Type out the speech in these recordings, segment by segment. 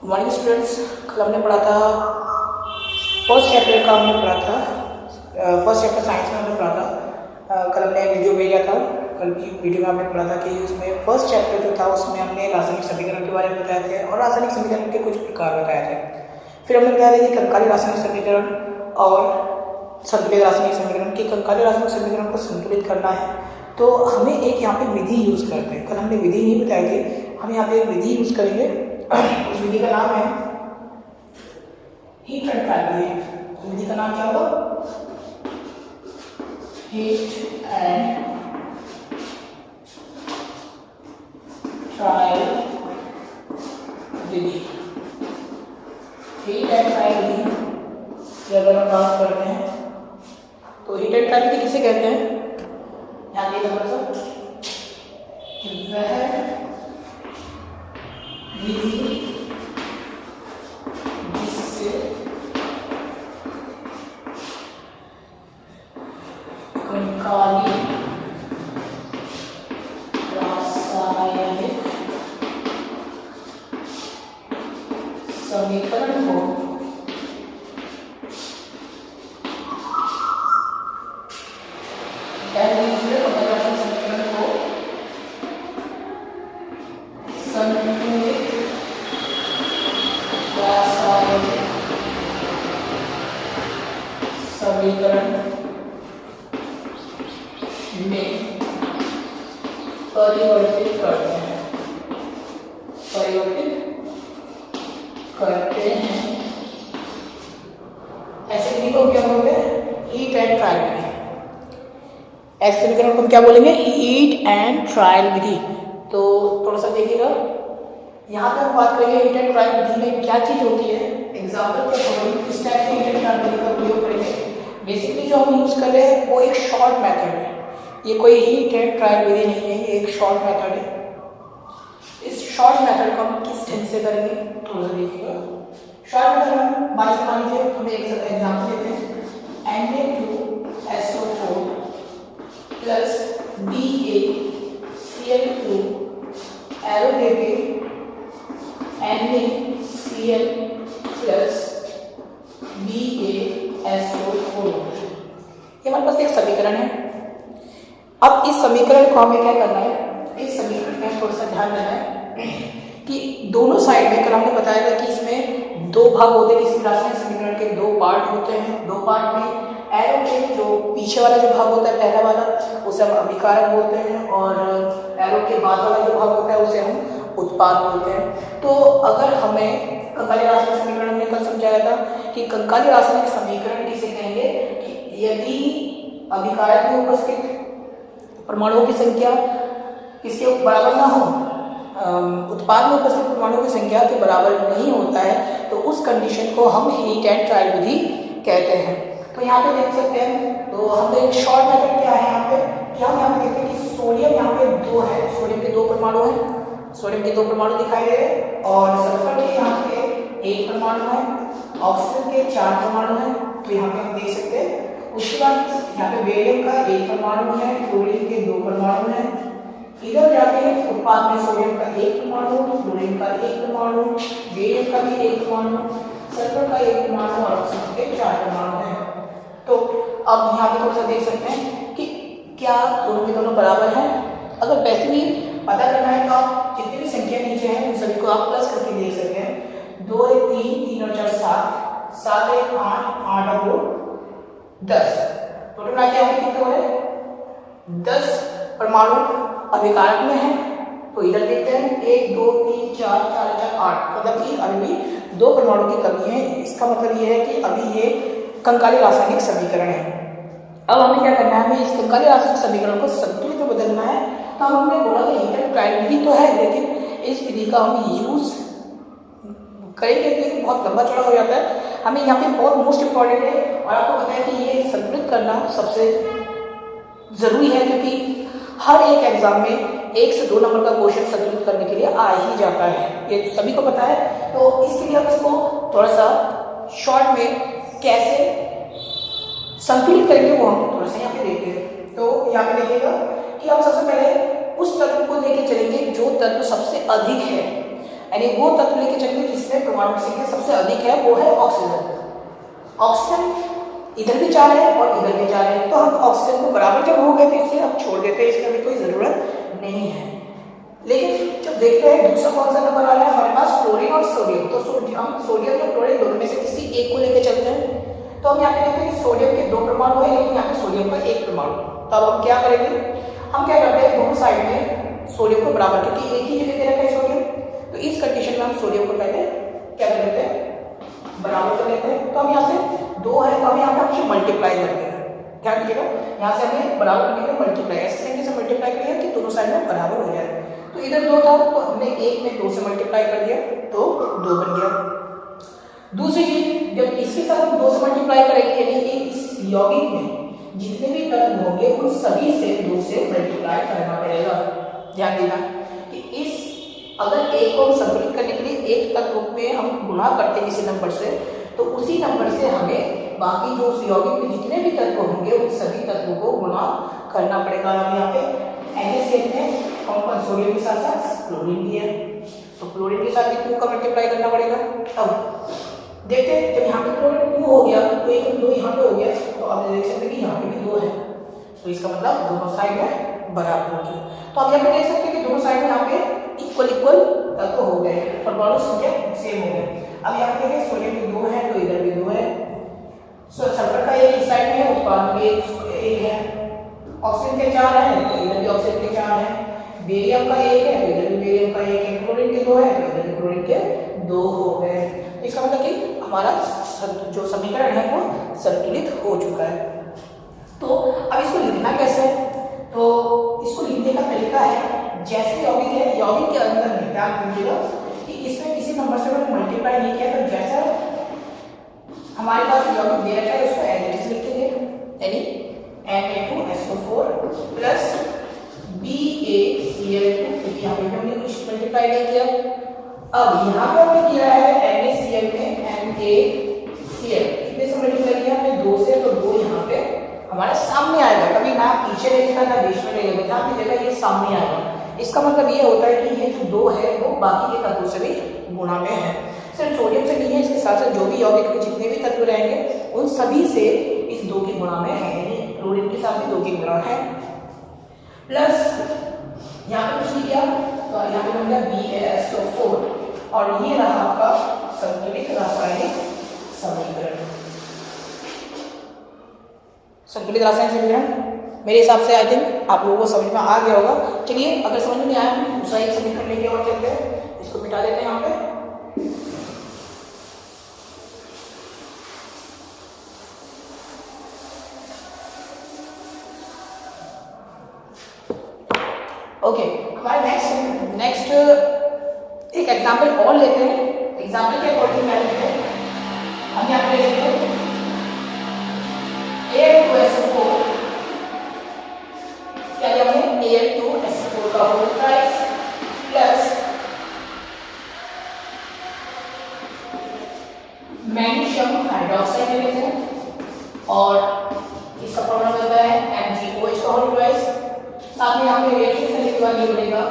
Morning students, कल हमने पढ़ा था फर्स्ट चैप्टर का। हमने पढ़ा था फर्स्ट चैप्टर साइंस में हमने पढ़ा था। कल हमने वीडियो भेजा था। कल की वीडियो में हमने पढ़ा था कि उसमें फर्स्ट चैप्टर जो था उसमें हमने रासायनिक समीकरण के बारे में बताए थे और रासायनिक समीकरण के कुछ प्रकार बताए थे। फिर हमने बताया था कि कंकाली रासायनिक समीकरण और संतुलित रासायनिक समीकरण की कंकाली रासायनिक समीकरण को संतुलित करना है तो हमें एक यहाँ पे विधि यूज़ करते हैं। कल हमने विधि नहीं बताई थी, हम यहाँ पे एक विधि यूज़ करेंगे। उस विधि का नाम है हीट एंड ट्रायल। विधि का नाम क्या होगा? हीट एंड ट्रायल विधि। हीट एंड ट्रायल विधि अगर हम बात करते हैं तो हीट एंड ट्रायल विधि किसे कहते हैं? ध्यान देगा थोड़ा सा। वह विधि जिससे कंकाली रासायनिक समीकरण को संतुलित रासायनिक समीकरण में परिवर्तित करते हैं। ऐसे विधि को क्या बोलते हैं? हीट एंड ट्रायल विधि। ऐसे समीकरण को हम क्या बोलेंगे? हीट एंड ट्रायल विधि। तो थोड़ा सा देखिएगा, यहाँ पे हम बात करेंगे हीट एंड ट्रायल विधि में क्या चीज़ होती है। एग्जाम्पल के अकॉर्डिंग किस टाइप से हीट एंड ट्रायल विधि का उपयोग करेंगे। बेसिकली जो हम यूज़ कर रहे हैं वो एक शॉर्ट मेथड है। ये कोई हीट एंड ट्रायल विधि नहीं है, ये एक शॉर्ट मेथड है। इस शॉर्ट मेथड को हम किस ढंग से करेंगे थोड़ा सा देखिएगा। शॉर्ट मेथड में मान लीजिए हम एक एग्जाम्पल लेते हैं Na2SO4 प्लस BaCl2 एरो देके NaCl प्लस BaSO4। ये हमारे पास एक समीकरण है। अब इस समीकरण को हमें क्या करना है? इस समीकरण में थोड़ा सा ध्यान देना है कि दोनों साइड में कल हमने बताया था कि इसमें दो भाग होते हैं। इस रासायनिक समीकरण के दो पार्ट होते हैं। दो पार्ट में एरो के जो पीछे वाला जो भाग होता है पहला वाला उसे हम अभिकारक बोलते हैं और एरो के बाद वाला जो भाग होता है उसे हम उत्पाद बोलते हैं। तो अगर हमें कंकाली रासायनिक समीकरण हमने कल समझाया था कि कंकाली रासायनिक समीकरण किसे कहेंगे कि यदि अभिकारक में उपस्थित परमाणुओं की संख्या इसके बराबर ना हो, उत्पाद में उपस्थित परमाणुओं की संख्या के बराबर नहीं होता है तो उस कंडीशन को हम हीट एंड ट्रायल विधि कहते हैं। तो यहाँ पे देख सकते हैं, तो हम एक शॉर्ट मेथड क्या है यहाँ पे कि हम यहाँ पे देखते हैं कि सोडियम यहाँ पे दो है, सोडियम के दो परमाणु हैं। सोडियम के दो परमाणु दिखाई दे रहे हैं और सल्फर के यहाँ पे एक परमाणु है, ऑक्सीजन के चार परमाणु हैं। तो यहाँ पे हम देख सकते हैं। उसके बाद यहाँ पे बेरियम का एक परमाणु है, क्लोरीन के दो परमाणु हैं। इधर जाके उत्पाद में सोडियम का एक परमाणु, क्लोरीन का एक परमाणु, बेरियम का भी एक परमाणु, सल्फर का एक परमाणु और ऑक्सीजन के चार परमाणु हैं। तो अब यहाँ पे थोड़ा सा देख सकते हैं कि क्या दोनों के दोनों बराबर हैं। अगर वैसे भी पता करना है तो आप जितनी भी संख्या नीचे हैं उन सभी को आप प्लस करके देख सकते हैं। 2 1 3, 3 और 4 7, 7 1 8, 8 और 2 10। टोटल मिला के यहाँ कितने हो रहे हैं? 10 परमाणु अभिकारक में है। तो इधर देखते हैं 1 2 3 4 4 4 8, मतलब कि अभी भी दो परमाणु की कमी है। इसका मतलब ये है कि अभी ये कंकाली रासायनिक समीकरण है। अब हमें क्या करना है? हमें इस कंकाली रासायनिक समीकरण को संतुलित में बदलना है। तो हमने बोला कि हीट एंड ट्रायल विधि तो है, लेकिन इस विधि का हम यूज करेंगे लेकिन बहुत लंबा चौड़ा हो जाता है। हमें यहाँ पे बहुत मोस्ट इंपॉर्टेंट है और आपको पता है कि ये संतुलित करना सबसे ज़रूरी है क्योंकि हर एक एग्जाम में 1 से 2 नंबर का क्वेश्चन संतुलित करने के लिए आ ही जाता है, ये सभी को पता है। तो इसके लिए हम इसको थोड़ा सा शॉर्ट में कैसे संतुलित करेंगे वो हम थोड़ा सा यहाँ पे देखते हैं। तो यहाँ पे देखिएगा कि हम सबसे पहले उस तत्व को लेके चलेंगे जो तत्व सबसे अधिक है। यानी वो तत्व लेके चलेंगे जिसमें परमाणु संख्या सबसे अधिक है, वो है ऑक्सीजन। ऑक्सीजन इधर भी 4 है और इधर भी 4 है, तो हम ऑक्सीजन को बराबर जब हो गए तो इसे अब छोड़ देते हैं, इसकी हमें कोई ज़रूरत नहीं है। लेकिन जब देखते हैं दूसरा कौन सा नंबर आ रहा है हमारे पास, क्लोरीन और सोडियम, तो हम सोडियम और क्लोरीन दोनों में से किसी एक को लेकर चलते हैं। तो हम यहाँ पे देखते हैं कि सोडियम के 2 परमाणु है, लेकिन यहाँ पे सोडियम का 1 परमाणु। तो अब हम क्या करेंगे, हम क्या करते हैं दोनों साइड में सोडियम को बराबर, क्योंकि एक ही जगह दे रखा है सोडियम, तो इस कंडीशन में हम सोडियम को पहले क्या कर लेते हैं, बराबर कर लेते हैं। तो हम यहाँ से 2 है, तो हम यहाँ पे हमेशा मल्टीप्लाई करते हैं। ध्यान दीजिएगा, यहाँ से हमें बराबर करने के लिए मल्टीप्लाई, ऐसे तरीके से मल्टीप्लाई करिए कि दोनों साइड में बराबर हो जाए। तो इधर 2 था, तो हमने 1 में 2 से मल्टीप्लाई कर दिया, तो 2 बन गया। दूसरी चीज, जब इसके साथ हम 2 से मल्टीप्लाई करेंगे, यानी कि इस यौगिक में जितने भी तत्व होंगे उन सभी से 2 से मल्टीप्लाई करना पड़ेगा। ध्यान देना कि इस अगर एक को संतुलित करने के लिए एक तत्व में हम गुणा करते हैं किसी नंबर से, तो उसी नंबर से हमें बाकी जो उस यौगिक में जितने भी तत्व होंगे उन सभी तत्वों को गुणा करना पड़ेगा। हम यहाँ पे NaCl में कौन सोडियम के साथ साथ क्लोरीन भी है, तो क्लोरीन के साथ भी 2 का मल्टीप्लाई करना पड़ेगा। अब देखते हैं, जब यहाँ पे क्लोरीन 2 हो गया तो 1 2 यहाँ पे हो गया, तो आप देख सकते हैं कि यहाँ पे भी 2 है, तो इसका मतलब दोनों साइड में बराबर हो गया। तो अब यहाँ पे देख सकते हैं कि दोनों साइड में यहाँ पे इक्वल तत्व हो गए, परमाणु संख्या सेम हो गए। अब यहाँ पे देखिए सोडियम में 2 है, तो इधर भी 2 है, सल्फर का एक इस साइड में है, उत्पाद में एक है, ऑक्सीजन के 4 है, तो इधर भी ऑक्सीजन के 4 है, बेरियम का 1 है, तो इधर भी बेरियम का 1 है, क्लोरीन के 2 है, तो इधर भी क्लोरीन के 2 हो गए। इसका मतलब कि हमारा जो समीकरण है वो संतुलित हो चुका है। तो अब इसको लिखना कैसे है, तो इसको लिखने का तरीका है, जैसे यौगिक है, यौगिक के अंदर में ध्यान दीजिएगा कि इसमें किसी नंबर से मैंने मल्टीप्लाई नहीं किया, तो जैसा हमारे पास यौगिक दे रखा है उसको एज इट इज लिख देंगे, यानी Na2SO4 प्लस BaCl2, क्योंकि यहाँ पे हमने कुछ मल्टीप्लाई नहीं किया। अब यहाँ पे हमने किया है NaCl में NaCl, कितने से मल्टीप्लाई किया हमने 2 से, तो 2 यहाँ पे हमारे सामने आएगा, कभी ना पीछे रहेगा ना बीच में रहेगा, ध्यान दीजिएगा ये सामने आएगा। इसका मतलब ये होता है कि ये जो 2 है वो बाकी के तत्वों से भी गुणा में है, सिर्फ सोडियम से नहीं है, इसके साथ साथ जो भी यौगिक में जितने भी तत्व रहेंगे उन सभी से इस 2 की गुणा में है, यानी क्लोरीन के साथ भी 2 की गुणा है। प्लस यहाँ पे कुछ नहीं किया, तो यहाँ पे बन गया BaSO4, और ये रहा आपका संतुलित रासायनिक समीकरण। संतुलित रासायनिक समीकरण मेरे हिसाब से आई थिंक आप लोगों को समझ में आ गया होगा। चलिए, अगर समझ में नहीं आया हम दूसरा एक समीकरण लेके और चलते हैं, इसको मिटा देते हैं यहाँ पे। ओके, हमारे नेक्स्ट एक एग्जाम्पल और लेते हैं। एग्जाम्पल के अकॉर्डिंग क्या लेते हैं हम, यहाँ पे लेते हैं Al2SO4, क्या लिया हमने Al2SO4 का whole price plus magnesium hydroxide ले लेते हैं, और इसका फॉर्मूला बनता है MgOH का होल प्राइस, साथ में यहाँ पे रिएक्शन से लिखने वाली बनेगा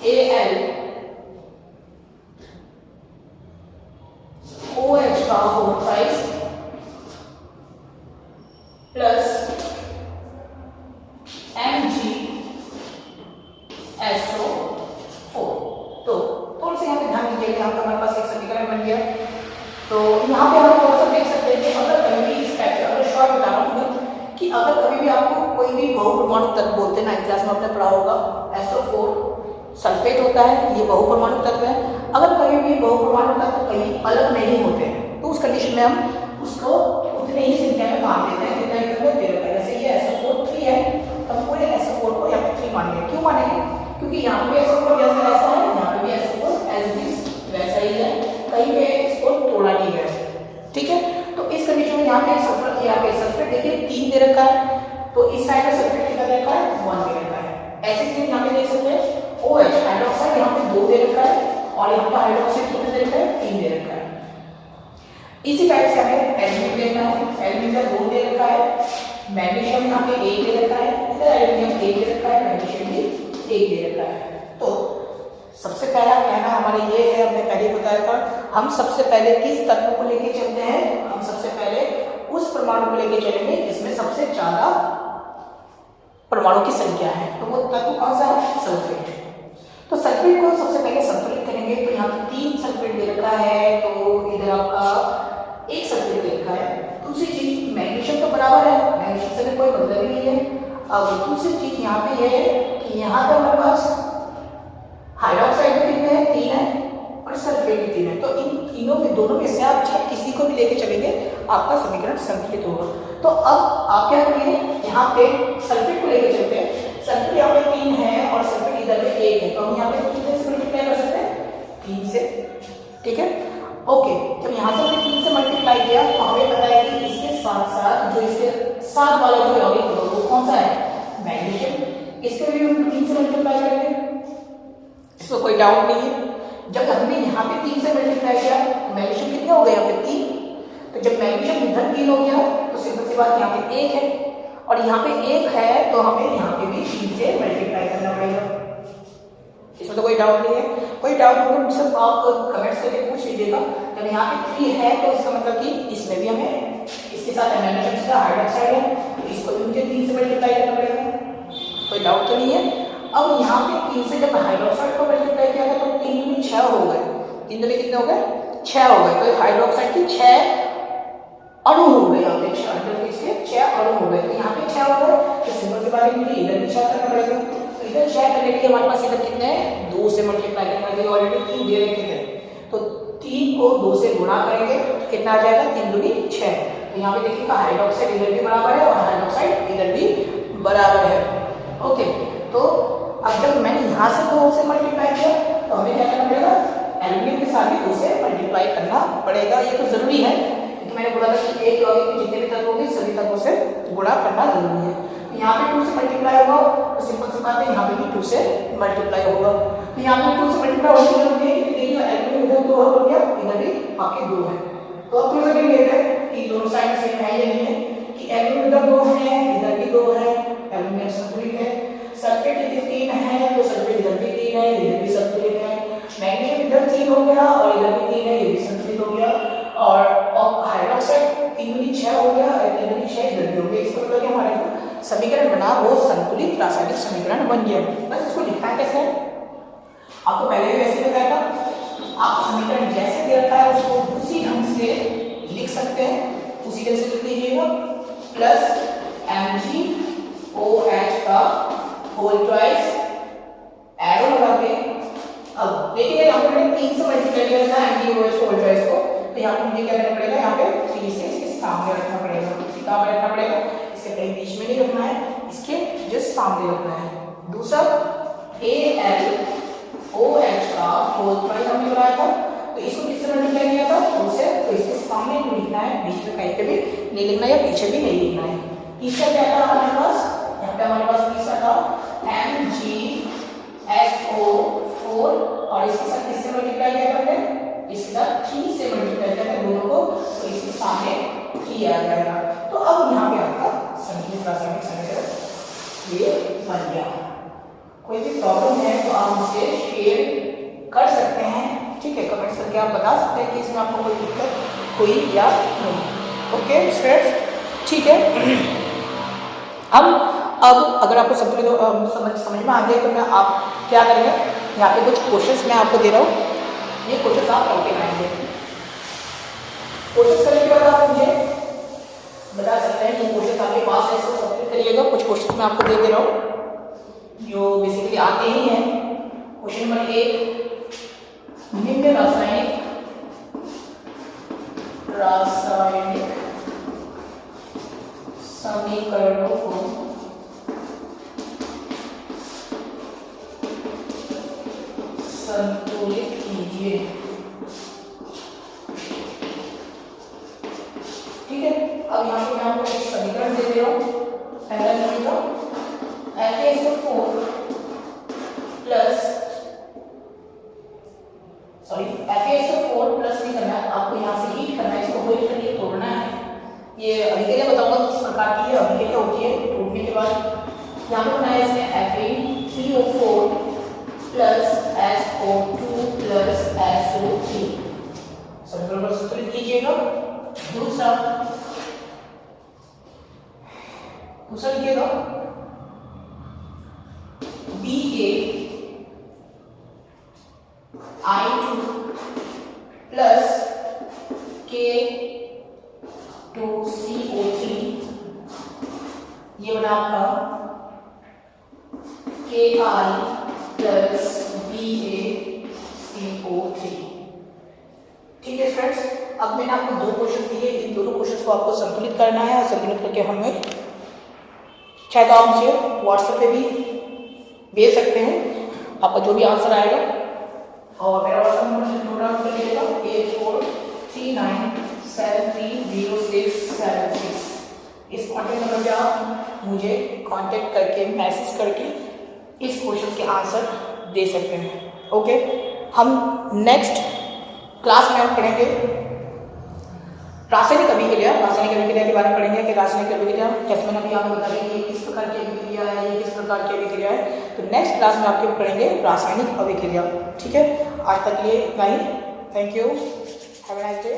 AlOH का होल प्राइस प्लस MgSO4। तो थोड़ा सा यहाँ पे ध्यान दीजिएगा, यहाँ पे हमारे पास एक समीकरण बन गया। तो यहाँ पे हम थोड़ा सा देख सकते हैं कि अगर कहीं भी इस टाइप का, अगर शॉर्ट बता रहा हूँ कि अगर कभी भी आपको कोई भी बहुपरमाणु तत्व बोलते हैं, 9th क्लास में आपने पढ़ा होगा, SO4 सल्फेट होता है, ये बहुपरमाणु तत्व है। अगर कभी भी बहुपरमाणु तत्व कहीं अलग नहीं होते तो उस कंडीशन में हम उसको उतने ही संख्या में बांट देते हैं जितना इधर दे रखा है। जैसे ये SO4 3 है, तब पूरे SO4 को यहाँ पे 3 मानेंगे। क्यों मानेंगे? क्योंकि यहाँ पे SO4 जैसा वैसा है, यहाँ पे भी SO4 एज इट इज वैसा ही है, कहीं पे इसको तोड़ा नहीं गया। ठीक है, तो इस कंडीशन में यहाँ पे सल्फेट देखिए 3 दे रखा है, तो इस साइड में सल्फेट कितना दे रखा है 1 दे रखा है। ऐसे से यहाँ पे देख सकते हैं OH हाइड्रोक्साइड यहाँ पे 2 दे रखा है, और यहाँ पे हाइड्रोक्साइड कितना दे रखा है 3 दे रखा है। इसी टाइप से हमें एल्यूमिनियम देखना है, एल्यूमिनियम 2 दे रखा है, मैग्नीशियम यहाँ पे 1 दे रखा है, इधर एल्यूमिनियम 1 दे रखा है, मैग्नीशियम भी 1 दे रखा है। तो सबसे पहला कहना हमारा ये है, हमने पहले बताया था, हम सबसे पहले किस तत्व को लेके चलते हैं? हम सबसे पहले उस परमाणु को लेके चलेंगे जिसमें सबसे ज्यादा परमाणु की संख्या है। तो वो तत्व कौन सा है? सल्फेट। तो सल्फेट को सबसे पहले संतुलित करेंगे। तो यहाँ पे 3 सल्फेट दे रखा है, तो इधर आपका 1 सल्फेट दे रखा है। दूसरी चीज मैग्नीशियम तो बराबर है, मैग्नीशियम से कोई मतलब ही नहीं है। अब दूसरी चीज यहाँ पे ये है कि यहाँ पे हमारे पास हाइड्रोक्साइड कितने हैं? 3 है, और सल्फेट भी 3 है। तो इन तीनों में, दोनों में से आप चाहे किसी को भी लेके चलेंगे, आपका समीकरण संतुलित होगा। तो अब आप क्या करिए, यहाँ पे सल्फेट को लेके चलते हैं। सल्फेट यहाँ पे 3 है और सल्फेट इधर पे 1 है, तो हम यहाँ पे कितने से मल्टीप्लाई कर सकते हैं? 3 से। ठीक है, ओके। जब यहाँ से हमने 3 से मल्टीप्लाई किया तो हमें पता है कि इसके साथ साथ जो इसके साथ वाला जो यौगिक होगा वो कौन सा है? मैग्नीशियम। इसको भी हम 3 से मल्टीप्लाई करेंगे, इसमें कोई डाउट नहीं है। जब हमने यहाँ पे 3 से मल्टीप्लाई किया तो मैग्नीशियम कितने हो गए? यहाँ पे 3। तो जब मैग्नीशियम इधर 3 हो गया तो सिंपल सी बात, यहाँ पे 1 है, और यहाँ पे 1 है तो हमें यहाँ पे भी 3 से मल्टीप्लाई करना पड़ेगा। इसमें तो कोई डाउट नहीं है। कोई डाउट होगा मुझसे आप कमेंट्स करके पूछ लीजिएगा। जब यहाँ पे 3 है तो इसका मतलब कि इसमें भी हमें इसके साथ मैग्नीशियम का हाइड्रोक्साइड है, तो इसको भी मुझे 3 से मल्टीप्लाई करना पड़ेगा। कोई डाउट तो नहीं है। अब यहाँ पे 3 से जब हाइड्रोक्साइड को मल्टीप्लाई किया गया तो 3 में 6 हो गए। 3 में कितने हो गए? 6 हो गए। तो हाइड्रोक्साइड के 6 अणु हो गए, यहाँ पे 6 अणु हो गए। तो यहाँ पे 6 हो गए, तो सिंपल सी बात है, मुझे इधर भी 6 करना पड़ेगा। तो इधर 6 करने के लिए हमारे पास इधर कितने हैं? 2 से मल्टीप्लाई करना पड़ेगा। ऑलरेडी 3 दे रखे थे, तो 3 को 2 से गुणा करेंगे तो कितना आ जाएगा? 3 दूनी 6। तो यहाँ पे देखिएगा हाइड्रोक्साइड इधर भी बराबर है और हाइड्रोक्साइड इधर भी बराबर है। ओके, तो अब जब मैंने यहाँ से 2 से मल्टीप्लाई किया तो हमें क्या करना पड़ेगा? एल्यूमिनियम के साथ भी 2 से मल्टीप्लाई करना पड़ेगा। ये तो जरूरी है, तो मैंने बोला था कि एक यौगिक के जितने भी तत्व होंगे सभी तत्वों से गुणा करना जरूरी है। तो यहाँ पे 2 से मल्टीप्लाई होगा, तो सिंपल सी बात है, यहाँ पे भी 2 से मल्टीप्लाई होगा। तो यहाँ पे 2 से मल्टीप्लाई होने की जरूरत है, क्योंकि देखिए एल्यूमिनियम इधर 2 हो गया, इधर भी आपके 2 है। तो अब थोड़ा सा देख लेते हैं कि दोनों साइड सेम है या नहीं है। कि एल्यूमिनियम इधर 2 है, इधर भी 2 है, एल्यूमिनियम संतुलित है। सल्फेट इधर 3 है, तो सल्फेट इधर भी 3 है, इधर भी संतुलित है। मैग्नीशियम इधर 3 हो गया और इधर भी 3 है, ये भी संतुलित हो गया। और हाइड्रोक्साइड 3 दूनी 6 हो गया, 3 दूनी 6 इधर भी हो गया। इसको मतलब कि हमारा जो समीकरण बना वो संतुलित रासायनिक समीकरण बन गया। बस इसको लिखना कैसे है? आपको पहले भी वैसे बताया था। आप समीकरण जैसे दे रखा है उसको उसी ढंग से लिख सकते हैं, उसी ढंग से लिख लीजिएगा। प्लस MgOH का होल ट्वाइस एरो लगा के, अब देखिए यहाँ पे मैंने 3 से मल्टीप्लाई किया था MgOH होल ट्वाइस को, तो यहाँ पे मुझे क्या करना पड़ेगा? यहाँ पे 3 से इसके सामने रखना पड़ेगा। कहाँ पे रखना पड़ेगा? इसके कहीं बीच में नहीं रखना है, इसके जस्ट सामने रखना है। दूसरा AlOH का होल ट्वाइस हमने बनाया था, तो इसको किससे मल्टीप्लाई किया था? 2 से, तो इसके सामने नहीं लिखना है, बीच में कहीं पे भी नहीं लिखना है या पीछे भी नहीं लिखना है। तीसरा क्या था हमारे पास? यहाँ पे हमारे पास तीसरा था MgSO4, और इसके साथ किससे मल्टीप्लाई किया हमने? इसके साथ 3 से मल्टीप्लाई किया दोनों को, तो इसके सामने 3 आ जाएगा। तो अब यहाँ पे आपका संतुलित रासायनिक समीकरण ये बन गया। कोई भी प्रॉब्लम है तो आप मुझे शेयर कर सकते हैं, ठीक है? कमेंट्स करके आप बता सकते हैं कि इसमें आपको कोई दिक्कत हुई या नहीं। ओके स्टूडेंट्स, ठीक है। अब अगर आपको संतुलित समझ में आ गया तो मैं आप क्या करेंगे? यहाँ पे कुछ क्वेश्चंस मैं आपको दे रहा हूँ, ये क्वेश्चंस आप करके आएंगे। क्वेश्चंस करने के बाद आप मुझे बता सकते हैं कि क्वेश्चंस आपके पास है, इसको कंप्लीट करिएगा। कुछ क्वेश्चंस मैं आपको दे रहा हूँ जो बेसिकली आते ही हैं। क्वेश्चन नंबर 1, निम्न रासायनिक समीकरणों को संतुलित कीजिए। ठीक है, अब यहाँ पे मैं आपको एक समीकरण दे रहा हूँ। पहला लिखिएगा FeSO4 प्लस नहीं करना है आपको, यहाँ से हीट करना है, इसको होल्ड करके तोड़ना है। ये अभी के लिए बताऊंगा किस प्रकार की है, अभी क्या होती है टूटने के बाद। यहाँ पे बनाया इसने FeCO4 plus SO2 plus SO3 समीकरण को संतुलित कीजिएगा। दूसरा लिखिएगा BaI2 प्लस K2CO3 ये बना आपका Ki प्लस BaCO3। ठीक है फ्रेंड्स, अब मैंने आपको दो क्वेश्चन दिए, इन दोनों क्वेश्चन को आपको संतुलित करना है और संतुलित करके हमें चाहे तो आप मुझे व्हाट्सएप पे भी भेज सकते हैं आपका जो भी आंसर आएगा। और मेरा व्हाट्सएप नंबर नोट डाउन कर लीजिएगा 8439730676। इस कॉन्टैक्ट नंबर पे आप मुझे कांटेक्ट करके मैसेज करके इस क्वेश्चन के आंसर दे सकते हैं। ओके, हम नेक्स्ट क्लास में हम पढ़ेंगे रासायनिक अभिक्रिया के बारे में पढ़ेंगे कि रासायनिक अभिक्रिया कैसे, मैंने अभी आपको बता दिया कि किस प्रकार की अभिक्रिया है, ये किस प्रकार की अभिक्रिया है। तो नेक्स्ट क्लास में आपके पढ़ेंगे रासायनिक अभिक्रिया। ठीक है, आज तक के लिए इतना ही। Thank you, have a nice day.